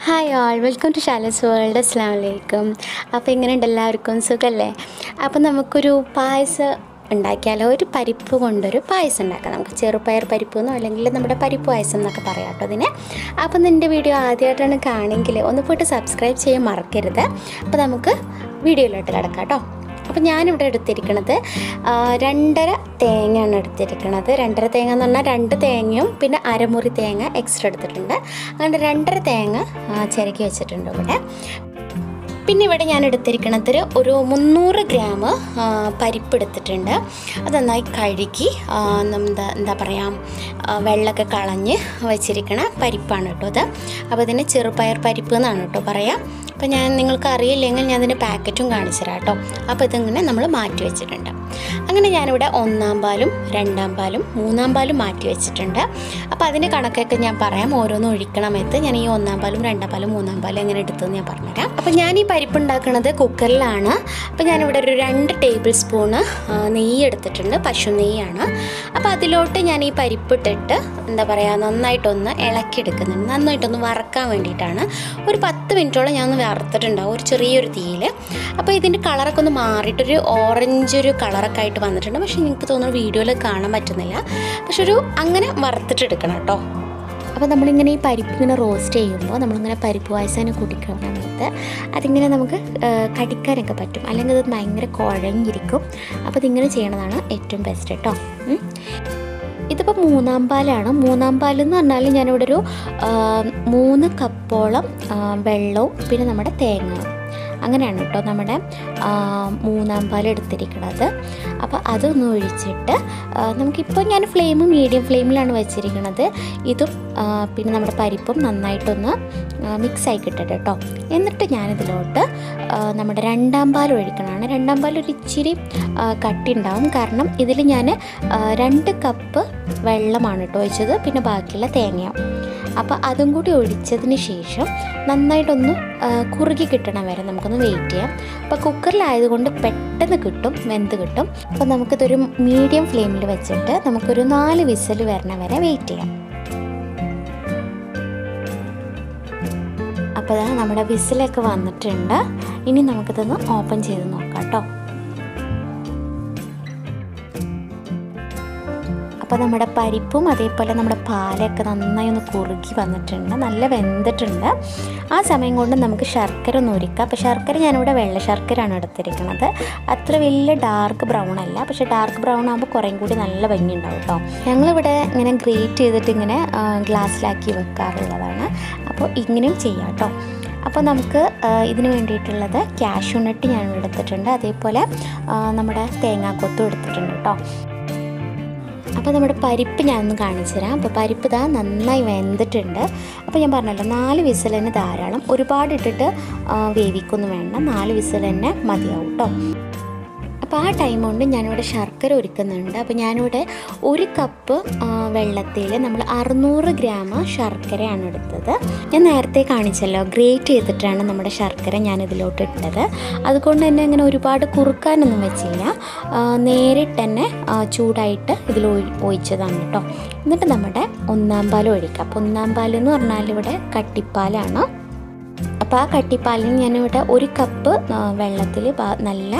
Hi all, welcome to Shaluz world. Assalamualaikum. അപ്പോൾ എങ്ങനെയുണ്ട് എല്ലാവർക്കും സുഖല്ലേ? അപ്പോൾ നമുക്കൊരു പായസം ഉണ്ടാക്കിയാലോ, ഒരു പരിപ്പ് കൊണ്ടൊരു പായസം ഉണ്ടാക്കാം. നമുക്ക് ചെറുപയർ പരിപ്പ് എന്നോ അല്ലെങ്കിൽ നമ്മുടെ പരിപ്പ് പായസം എന്നൊക്കെ പറയാം കേട്ടോ അതിനെ. അപ്പോൾ എൻ്റെ വീഡിയോ ആദ്യമായിട്ടാണ് കാണെങ്കിൽ ഒന്ന് പോയിട്ട് സബ്സ്ക്രൈബ് ചെയ്യാൻ മറക്കരുത്. അപ്പോൾ നമുക്ക് വീഡിയോയിലോട്ട് കിടക്കാം കേട്ടോ. അപ്പോൾ ഞാനിവിടെ എടുത്തിരിക്കുന്നത് 2.5 തേങ്ങയാണ് എടുത്തിരിക്കുന്നത്. 2.5 തേങ്ങ എന്ന് പറഞ്ഞാൽ 2 തേങ്ങയും പിന്നെ അരമുറി തേങ്ങ എക്സ്ട്രാ എടുത്തിട്ടുണ്ട്. അങ്ങനെ 2.5 തേങ്ങ ചിരക്കി വെച്ചിട്ടുണ്ട് ഇവിടെ. പിന്നെ ഇവിടെ ഞാൻ എടുത്തിരിക്കുന്നത് ഒരു 300 ഗ്രാം പരിപ്പ് എടുത്തിട്ടുണ്ട്. അത് നന്നായി കഴുകി എന്താ പറയുക വെള്ളമൊക്കെ കളഞ്ഞ് വെച്ചിരിക്കണ പരിപ്പാണ് കേട്ടോ അത്. അപ്പോൾ ഇതിന് ചെറുപയർ പരിപ്പ് എന്നാണ് കേട്ടോ പറയാം. അപ്പോൾ നിങ്ങൾക്ക് അറിയില്ലെങ്കിൽ ഞാൻ അതിൻ്റെ പാക്കറ്റും കാണിച്ചു തരാം കേട്ടോ. അപ്പോൾ ഇതിങ്ങനെ നമ്മൾ മാറ്റി വെച്ചിട്ടുണ്ട്. അങ്ങനെ ഞാനിവിടെ 1-ാം പാലും 2-ാം പാലും 3-ാം പാലും മാറ്റി വെച്ചിട്ടുണ്ട്. അപ്പോൾ അതിൻ്റെ കണക്കൊക്കെ ഞാൻ പറയാം. ഓരോന്നും ഒഴിക്കണമെത്ത് ഞാൻ ഈ 1-ാം പാലും 2-ാം പാലും 3-ാം പാലും എങ്ങനെ എടുത്തതെന്ന് ഞാൻ പറഞ്ഞുതരാം. അപ്പോൾ ഞാൻ ഈ പരിപ്പ് ഉണ്ടാക്കുന്നത് കുക്കറിലാണ്. അപ്പോൾ ഞാനിവിടെ ഒരു 2 ടേബിൾ സ്പൂണ് നെയ്യ് എടുത്തിട്ടുണ്ട്. പശു നെയ്യാണ്. അപ്പോൾ അതിലോട്ട് ഞാൻ ഈ പരിപ്പിട്ടിട്ട് എന്താ പറയുക നന്നായിട്ടൊന്ന് ഇളക്കിയെടുക്കുന്നുണ്ട്. നന്നായിട്ടൊന്ന് വറക്കാൻ വേണ്ടിയിട്ടാണ്. ഒരു 10 മിനിറ്റോളം ഞാൻ ഒന്ന് വറുത്തിട്ടുണ്ടാവും ഒരു ചെറിയൊരു തീയിൽ. അപ്പോൾ ഇതിൻ്റെ കളറൊക്കെ ഒന്ന് മാറിയിട്ടൊരു ഓറഞ്ച് ഒരു കളറൊക്കെ ആയിട്ട് വന്നിട്ടുണ്ട്. പക്ഷേ എനിക്ക് തോന്നുന്നു വീഡിയോയിൽ കാണാൻ പറ്റുന്നില്ല. പക്ഷെ അങ്ങനെ വറുത്തിട്ടെടുക്കണം കേട്ടോ. അപ്പോൾ നമ്മളിങ്ങനെ ഈ പരിപ്പ് ഇങ്ങനെ റോസ്റ്റ് ചെയ്യുമ്പോൾ നമ്മളിങ്ങനെ പരിപ്പ് പായസം കുടിക്കണമെന്നത് അതിങ്ങനെ നമുക്ക് കടിക്കാനൊക്കെ പറ്റും. അല്ലെങ്കിൽ അത് ഭയങ്കര കുഴഞ്ഞിരിക്കും. അപ്പോൾ ഇതിങ്ങനെ ചെയ്യണതാണ് ഏറ്റവും ബെസ്റ്റ് കേട്ടോ. ഇതിപ്പോൾ 3-ാം പാലാണ്. 3-ാം പാലെന്ന് പറഞ്ഞാൽ ഞാനിവിടെ ഒരു 3 കപ്പോളം വെള്ളവും പിന്നെ നമ്മുടെ തേങ്ങ അങ്ങനെയാണ് കേട്ടോ നമ്മുടെ 3-ാം പാൽ എടുത്തിരിക്കുന്നത്. അപ്പോൾ അതൊന്ന് ഒഴിച്ചിട്ട് നമുക്കിപ്പോൾ ഞാൻ മീഡിയം ഫ്ലെയിമിലാണ് വെച്ചിരിക്കുന്നത്. ഇതും പിന്നെ നമ്മുടെ പരിപ്പും നന്നായിട്ടൊന്ന് മിക്സായി കിട്ടട്ടെ കേട്ടോ. എന്നിട്ട് ഞാനിതിലോട്ട് നമ്മുടെ 2-ാം പാൽ ഒഴിക്കണതാണ്. 2-ാം പാൽ ഒരു ഇച്ചിരി കട്ടി ഉണ്ടാവും. കാരണം ഇതിൽ ഞാൻ 2 കപ്പ് വെള്ളമാണ് കേട്ടോ ഒഴിച്ചത്. പിന്നെ ബാക്കിയുള്ള തേങ്ങയും. അപ്പോൾ അതും കൂടി ഒഴിച്ചതിന് ശേഷം നന്നായിട്ടൊന്ന് കുറുകി കിട്ടണം വരെ നമുക്കൊന്ന് വെയിറ്റ് ചെയ്യാം. അപ്പോൾ കുക്കറിലായതുകൊണ്ട് പെട്ടെന്ന് കിട്ടും, വെന്ത് കിട്ടും. അപ്പോൾ നമുക്കിതൊരു മീഡിയം ഫ്ലെയിമിൽ വെച്ചിട്ട് നമുക്കൊരു 4 വിസിൽ വരണ വരെ വെയിറ്റ് ചെയ്യാം. അപ്പോൾ നമ്മുടെ വിസിലൊക്കെ വന്നിട്ടുണ്ട്. ഇനി നമുക്കിതൊന്ന് ഓപ്പൺ ചെയ്ത് നോക്കാം കേട്ടോ. അപ്പോൾ നമ്മുടെ പരിപ്പും അതേപോലെ നമ്മുടെ പാലൊക്കെ നന്നായി ഒന്ന് കുറുകി വന്നിട്ടുണ്ട്, നല്ല വെന്തിട്ടുണ്ട്. ആ സമയം കൊണ്ട് നമുക്ക് ശർക്കര ഒന്ന് ഒരുക്കാം. അപ്പോൾ ശർക്കര ഞാനിവിടെ വെള്ള ശർക്കരയാണ് എടുത്തിരിക്കുന്നത്. അത്ര വലിയ ഡാർക്ക് ബ്രൗൺ അല്ല, പക്ഷേ ഡാർക്ക് ബ്രൗൺ ആകുമ്പോൾ കുറേയും കൂടി നല്ല ഭംഗി ഉണ്ടാവും കേട്ടോ. ഞങ്ങളിവിടെ ഇങ്ങനെ ഗ്രേറ്റ് ചെയ്തിട്ട് ഇങ്ങനെ ഗ്ലാസ്സിലാക്കി വെക്കാറുള്ളതാണ്. അപ്പോൾ ഇങ്ങനെയും ചെയ്യാം കേട്ടോ. അപ്പോൾ നമുക്ക് ഇതിന് വേണ്ടിയിട്ടുള്ളത് കാഷ്യൂനട്ട് ഞാൻ എടുത്തിട്ടുണ്ട്. അതേപോലെ നമ്മുടെ തേങ്ങാക്കൊത്തും എടുത്തിട്ടുണ്ട് കേട്ടോ. അപ്പോൾ നമ്മുടെ പരിപ്പ് ഞാനൊന്ന് കാണിച്ചു തരാം. അപ്പോൾ പരിപ്പ് നന്നായി വെന്തിട്ടുണ്ട്. അപ്പോൾ ഞാൻ പറഞ്ഞല്ലോ 4 വിസിൽ തന്നെ ധാരാളം. ഒരുപാട് ഇട്ടിട്ട് വേവിക്കൊന്നും വേണ്ട, 4 വിസിൽ തന്നെ മതിയാവും കേട്ടോ. അപ്പോൾ ആ ടൈം കൊണ്ട് ഞാനിവിടെ ശർക്കര ഒരുക്കുന്നുണ്ട്. അപ്പോൾ ഞാനിവിടെ 1 കപ്പ് വെള്ളത്തിൽ നമ്മൾ 600 ഗ്രാം ശർക്കരയാണ് എടുത്തത്. ഞാൻ നേരത്തെ കാണിച്ചല്ലോ ഗ്രേറ്റ് ചെയ്തിട്ടാണ് നമ്മുടെ ശർക്കര ഞാനിതിലോട്ട് ഇട്ടത്. അതുകൊണ്ട് തന്നെ അങ്ങനെ ഒരുപാട് കുറുക്കാനൊന്നും വെച്ചില്ല, നേരിട്ട് തന്നെ ചൂടായിട്ട് ഇതിൽ ഒഴിച്ചതാണ് കേട്ടോ. എന്നിട്ട് നമ്മുടെ 1-ാം പാൽ ഒഴിക്കാം. അപ്പോൾ 1-ാം പാലെന്ന് പറഞ്ഞാൽ ഇവിടെ കട്ടിപ്പാലാണ്. അപ്പോൾ ആ കട്ടിപ്പാലിന് ഞാനിവിടെ 1 കപ്പ് വെള്ളത്തിൽ നല്ല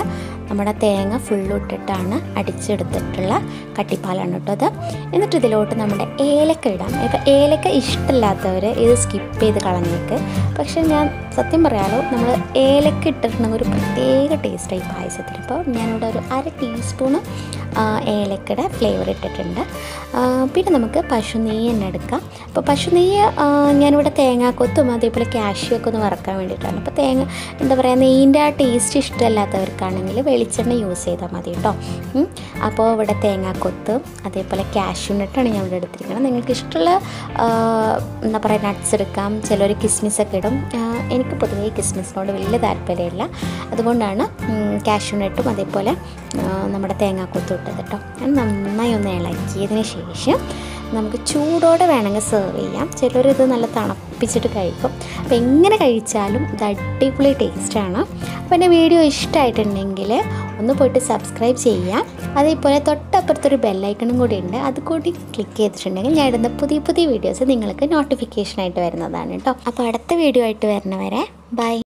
നമ്മുടെ തേങ്ങ ഫുള്ളിട്ടിട്ടാണ് അടിച്ചെടുത്തിട്ടുള്ള കട്ടിപ്പാലാണ് കേട്ടോ അത്. എന്നിട്ട് ഇതിലോട്ട് നമ്മുടെ ഏലക്ക ഇടാം. ഇപ്പോൾ ഏലക്ക ഇഷ്ടമില്ലാത്തവർ ഇത് സ്കിപ്പ് ചെയ്ത് കളഞ്ഞേക്ക്. പക്ഷേ ഞാൻ സത്യം പറയാലോ നമ്മൾ ഏലക്ക ഇട്ടിട്ടുണ്ടെങ്കിൽ ഒരു പ്രത്യേക ടേസ്റ്റായി പായസത്തിന്. അപ്പോൾ ഞാനിവിടെ ഒരു 1/2 ടീസ്പൂണ് ഏലക്കയുടെ ഫ്ലേവർ ഇട്ടിട്ടുണ്ട്. പിന്നെ നമുക്ക് പശു നെയ്യ് തന്നെ എടുക്കാം. അപ്പോൾ പശു നെയ്യ് ഞാനിവിടെ തേങ്ങാക്കൊത്തും അതേപോലെ കാഷ്യൂ ഒക്കെ ഒന്ന് വറക്കാൻ വേണ്ടിയിട്ടാണ്. അപ്പോൾ എന്താ പറയുക നെയ്യിൻ്റെ ആ ടേസ്റ്റ് ഇഷ്ടമല്ലാത്തവർക്കാണെങ്കിൽ വെളിച്ചെണ്ണ യൂസ് ചെയ്താൽ മതി കേട്ടോ. അപ്പോൾ ഇവിടെ തേങ്ങാക്കൊത്ത് അതേപോലെ കാഷ്യൂനട്ടാണ് ഞാൻ ഇവിടെ എടുത്തിരിക്കുന്നത്. നിങ്ങൾക്ക് ഇഷ്ടമുള്ള എന്താ പറയുക നട്ട്സ് എടുക്കാം. ചിലർ കിസ്മിസൊക്കെ ഇടും. എനിക്ക് പൊതുവേ കിസ്മിസിനോട് വലിയ താല്പര്യമില്ല. അതുകൊണ്ടാണ് കാഷ്യൂനട്ടും അതേപോലെ നമ്മുടെ തേങ്ങാക്കൊത്തും ഇട്ടത് കേട്ടോ. നന്നായി ഒന്ന് ഇളക്കിയതിന് ശേഷം നമുക്ക് ചൂടോടെ വേണമെങ്കിൽ സെർവ് ചെയ്യാം. ചിലരിത് നല്ല തണുപ്പിച്ചിട്ട് കഴിക്കും. അപ്പോൾ എങ്ങനെ കഴിച്ചാലും ഇത് അടിപൊളി ടേസ്റ്റാണ്. അപ്പോൾ എൻ്റെ വീഡിയോ ഇഷ്ടമായിട്ടുണ്ടെങ്കിൽ ഒന്ന് പോയിട്ട് സബ്സ്ക്രൈബ് ചെയ്യാം. അതേപോലെ തൊട്ടപ്പുറത്തൊരു ബെല്ലൈക്കണും കൂടി ഉണ്ട്, അത് കൂടി ക്ലിക്ക് ചെയ്തിട്ടുണ്ടെങ്കിൽ ഞാൻ ഇടുന്ന പുതിയ പുതിയ വീഡിയോസ് നിങ്ങൾക്ക് നോട്ടിഫിക്കേഷനായിട്ട് വരുന്നതാണ് കേട്ടോ. അപ്പോൾ അടുത്ത വീഡിയോ ആയിട്ട് വരുന്നവരെ ബൈ.